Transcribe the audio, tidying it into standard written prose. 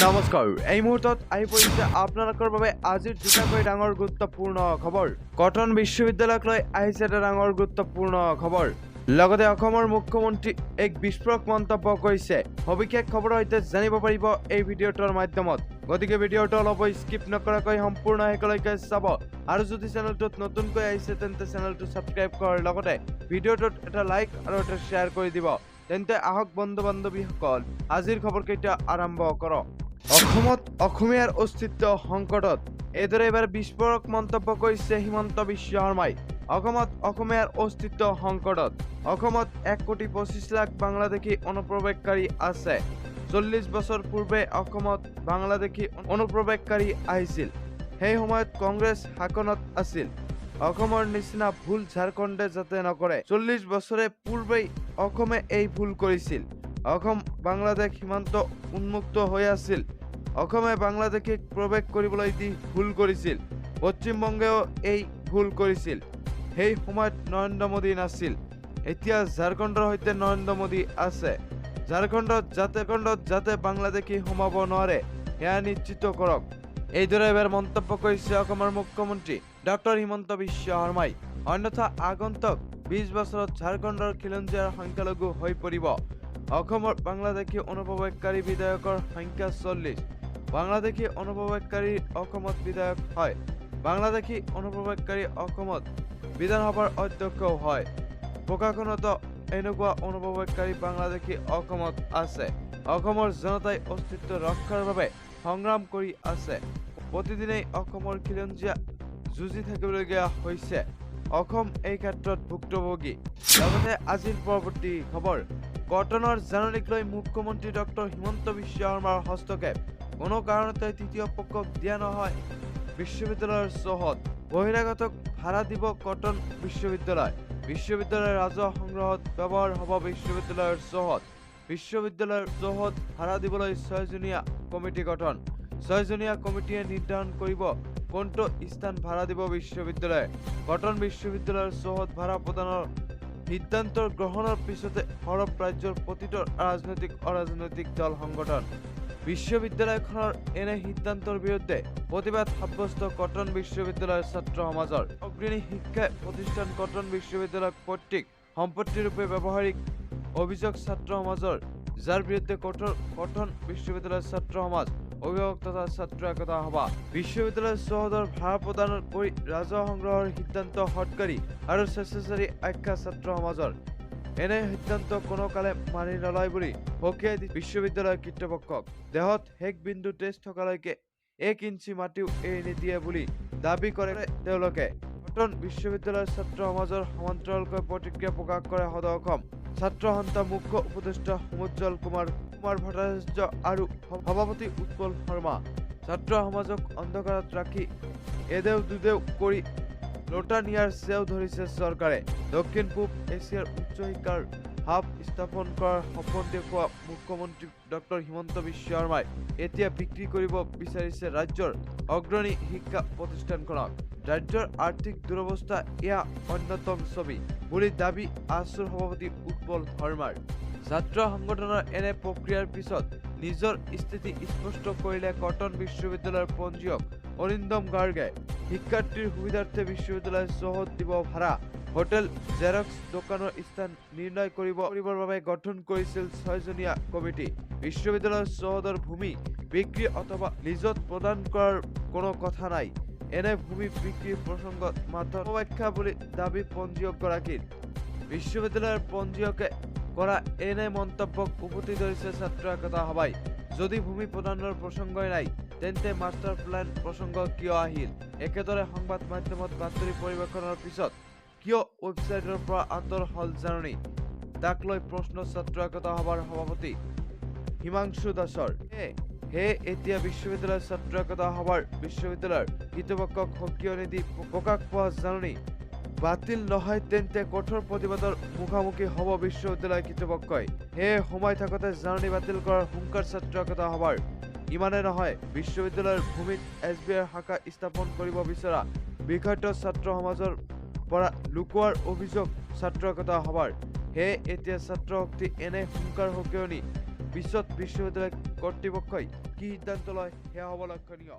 নমস্কাৰ এই মুহূৰ্তত আহি পৰিছে আপোনালোকৰ বাবে আজিৰ দুটাকৈ ডাঙৰ গুৰুত্বপূৰ্ণ খবৰ। কটন বিশ্ববিদ্যালয়ক লৈ আহিছে এটা ডাঙৰ গুৰুত্বপূৰ্ণ খবৰ। লগতে অসমৰ মুখ্যমন্ত্ৰী এক বিস্ফোৰক মন্তব্য কৰিছে। সবিশেষ খবৰৰ সৈতে জানিব পাৰিব এই ভিডিঅ'টোৰ মাধ্যমত। গতিকে ভিডিঅ'টো অলপ স্কিপ নকৰাকৈ সম্পূৰ্ণ শেষলৈকে চাব। আৰু যদি চেনেলটোত নতুনকৈ আহিছে তেন্তে চেনেলটো ছাবস্ক্ৰাইব কৰাৰ লগতে ভিডিঅ'টোত এটা লাইক আৰু এটা শ্বেয়াৰ কৰি দিব। তেন্তে আহক বন্ধু বান্ধৱীসকল আজিৰ খবৰকেইটা আৰম্ভ কৰক। অসমত অসমীয়াৰ অস্তিত্ব সংকটত, এইদৰে এবাৰ বিস্ফোৰক মন্তব্য কৰিছে হিমন্ত বিশ্ব শৰ্মাই। অসমত অসমীয়াৰ অস্তিত্ব সংকটত। অসমত 1,25,00,000 বাংলাদেশী অনুপ্ৰৱেশকাৰী আছে। 40 বছৰ পূৰ্বে অসমত বাংলাদেশী অনুপ্ৰৱেশকাৰী আহিছিল। সেই সময়ত কংগ্ৰেছ শাসনত আছিল। অসমৰ নিচিনা ভুল ঝাৰখণ্ডে যাতে নকৰে। 40 বছৰে পূৰ্বেই অসমে এই ভুল কৰিছিল। অসম বাংলাদেশ সীমান্ত উন্মুক্ত হৈ আছিল। অসমে বাংলাদেশীক প্ৰৱেশ কৰিবলৈ দি ভুল কৰিছিল। পশ্চিমবংগেও এই ভুল কৰিছিল। সেই সময়ত নৰেন্দ্ৰ মোদী নাছিল। এতিয়া ঝাৰখণ্ডৰ সৈতে নৰেন্দ্ৰ মোদী আছে। ঝাৰখণ্ডত যাতে বাংলাদেশী সোমাব নোৱাৰে সেয়া নিশ্চিত কৰক। এইদৰে এবাৰ মন্তব্য কৰিছে অসমৰ মুখ্যমন্ত্ৰী ডক্টৰ হিমন্ত বিশ্ব শৰ্মাই। অন্যথা আগন্তুক 20 বছৰত ঝাৰখণ্ডৰ খিলঞ্জীয়াৰ সংখ্যালঘু হৈ পৰিব। অসমৰ বাংলাদেশী অনুপ্ৰৱেশকাৰী বিধায়কৰ সংখ্যা 40। বাংলাদেশী অনুপ্ৰৱেশকাৰী অসমত বিধায়ক হয়। বাংলাদেশী অনুপ্ৰৱেশকাৰী অসমত বিধানসভাৰ অধ্যক্ষও হয়। প্ৰশাসনতো এনেকুৱা অনুপ্ৰৱেশকাৰী বাংলাদেশী অসমত আছে। অসমৰ জনতাই অস্তিত্ব ৰক্ষাৰ বাবে সংগ্ৰাম কৰি আছে। প্ৰতিদিনেই অসমৰ খিলঞ্জীয়া যুঁজি থাকিবলগীয়া হৈছে। অসম এই ক্ষেত্ৰত ভুক্তভোগী। লগতে আজিৰ পৰৱৰ্তী খবৰ। কটনৰ জাননীক লৈ মুখ্যমন্ত্ৰী ডক্টৰ হিমন্ত বিশ্ব শৰ্মাৰ হস্তক্ষেপ। কোনো কাৰণতে তৃতীয় পক্ষক দিয়া নহয় বিশ্ববিদ্যালয়ৰ চৌহদ। বহিৰাগতক ভাড়া দিব কটন বিশ্ববিদ্যালয়। বিশ্ববিদ্যালয়ৰ ৰাজহ সংগ্ৰহত ব্যৱহাৰ হ'ব বিশ্ববিদ্যালয়ৰ চৌহদ। বিশ্ববিদ্যালয়ৰ চৌহদ ভাড়া দিবলৈ 6জনীয়া কমিটি গঠন। 6জনীয়া কমিটিয়ে নিৰ্ধাৰণ কৰিব কোনটো স্থান ভাড়া দিব বিশ্ববিদ্যালয়ে। কটন বিশ্ববিদ্যালয়ৰ চৌহদ ভাড়া প্ৰদানৰ সিদ্ধান্ত গ্ৰহণৰ পিছতে সৰব ৰাজ্যৰ প্ৰতিটো ৰাজনৈতিক অৰাজনৈতিক দল সংগঠন বিশ্ববিদ্যালয়খনৰ এনে সিদ্ধান্তৰ বিৰুদ্ধে প্ৰতিবাদ সাব্যস্ত কটন বিশ্ববিদ্যালয়ৰ ছাত্ৰ সমাজৰ। অগ্ৰণী শিক্ষা প্ৰতিষ্ঠান কটন বিশ্ববিদ্যালয়ক পৈতৃক সম্পত্তিৰূপে ব্যৱহাৰিক অভিযোগ ছাত্ৰ সমাজৰ, যাৰ বিৰুদ্ধে কটন বিশ্ববিদ্যালয়ৰ ছাত্ৰ সমাজ, অভিভাৱক তথা ছাত্ৰ একতা সভা বিশ্ববিদ্যালয়ৰ চৌহদৰ ভাড়া প্ৰদান কৰি ৰাজহ সংগ্ৰহৰ সিদ্ধান্ত হঠকাৰী আৰু স্বেচ্ছাচাৰী আখ্যা ছাত্ৰ সমাজৰ। এনে সিদ্ধান্ত কোনো কালে মানি নলয় বুলি সকীয়াই দি বিশ্ববিদ্যালয়ৰ কৰ্তৃপক্ষক দেহত শেষ বিন্দু তেজ থকালৈকে 1 ইঞ্চি মাটিও এৰি নিদিয়ে বুলি দাবী কৰে তেওঁলোকে। কটন বিশ্ববিদ্যালয়ৰ ছাত্ৰ সমাজৰ সমান্তৰালকৈ প্ৰতিক্ৰিয়া প্ৰকাশ কৰে সদৌ অসম ছাত্ৰ সন্থা মুখ্য উপদেষ্টা সমুজ্জ্বল কুমাৰ ভট্টাচাৰ্য আৰু সভাপতি উৎপল শৰ্মা। ছাত্ৰ সমাজক অন্ধকাৰত ৰাখি এদেও দুদেও কৰি লোটা নিয়াৰ চেও ধৰিছে চৰকাৰে। দক্ষিণ পূব এছিয়াৰ উচ্চ শিক্ষাৰ হাব স্থাপন কৰাৰ সপোন দেখুওৱা মুখ্যমন্ত্ৰী ডক্টৰ হিমন্ত বিশ্ব শৰ্মাই এতিয়া বিক্ৰী কৰিব বিচাৰিছে ৰাজ্যৰ অগ্ৰণী শিক্ষা প্ৰতিষ্ঠানখনক। ৰাজ্যৰ আৰ্থিক দুৰৱস্থা এয়া অন্যতম ছবি বুলি দাবী আছুৰ সভাপতি উৎপল শৰ্মাৰ। ছাত্ৰ সংগঠনৰ এনে প্ৰক্ৰিয়াৰ পিছত নিজৰ স্থিতি স্পষ্ট কৰিলে কটন বিশ্ববিদ্যালয়ৰ পঞ্জীয়ক অৰিন্দম গাৰ্গে। শিক্ষাৰ্থীৰ সুবিধাৰ্থে বিশ্ববিদ্যালয়ৰ চৌহদ দিব ভাড়া। হোটেল জেৰক্স দোকানৰ স্থান নিৰ্ণয় কৰিবৰ বাবে গঠন কৰিছিল 6জনীয়া কমিটি। বিশ্ববিদ্যালয়ৰ চৌহদৰ ভূমি বিক্ৰী অথবা লিজত প্ৰদান কৰাৰ কোনো কথা নাই। এনে ভূমি বিক্ৰীৰ প্ৰসংগত মাত্ৰ অপব্যাখ্যা বুলি দাবী পঞ্জীয়কগৰাকীৰ। বিশ্ববিদ্যালয়ৰ পঞ্জীয়কে কৰা এনে মন্তব্যক উভতি ধৰিছে ছাত্ৰ একতা সভাই। যদি ভূমি প্ৰদানৰ প্ৰসংগই নাই তেন্তে মাষ্টাৰ প্লেন প্ৰসংগ কিয় আহিল? একেদৰে সংবাদ মাধ্যমত বাতৰি পৰিৱেশনৰ পিছত কিয় ৱেবছাইটৰ পৰা আঁতৰ হল জাননী? তাক লৈ প্ৰশ্ন ছাত্ৰ একতা সভাৰ সভাপতি হিমাংশু দাসৰ। সেয়ে এতিয়া বিশ্ববিদ্যালয়ৰ ছাত্ৰ একতা সভাৰ বিশ্ববিদ্যালয়ৰ কৰ্তৃপক্ষক সকীয় নিদি প্ৰকাশ পোৱা জাননী বাতিল নহয় তেন্তে কঠোৰ প্ৰতিবাদৰ মুখামুখি হ'ব বিশ্ববিদ্যালয় কৰ্তৃপক্ষই। সেয়ে সময় থাকোঁতে জাননী বাতিল কৰাৰ হুংকাৰ ছাত্ৰ একতা সভাৰ। ইমানে নহয়, বিশ্ববিদ্যালয়ৰ ভূমিত SBIৰ শাখা স্থাপন কৰিব বিচৰা বিষয়টো ছাত্ৰ সমাজৰ পৰা লুকুৱাৰ অভিযোগ ছাত্ৰ একতা সভাৰ। সেয়ে এতিয়া ছাত্ৰ শক্তি এনে হুংকাৰ সকীয়নি পিছত বিশ্ববিদ্যালয় কৰ্তৃপক্ষই কি সিদ্ধান্ত লয় সেয়া হ'ব লক্ষণীয়।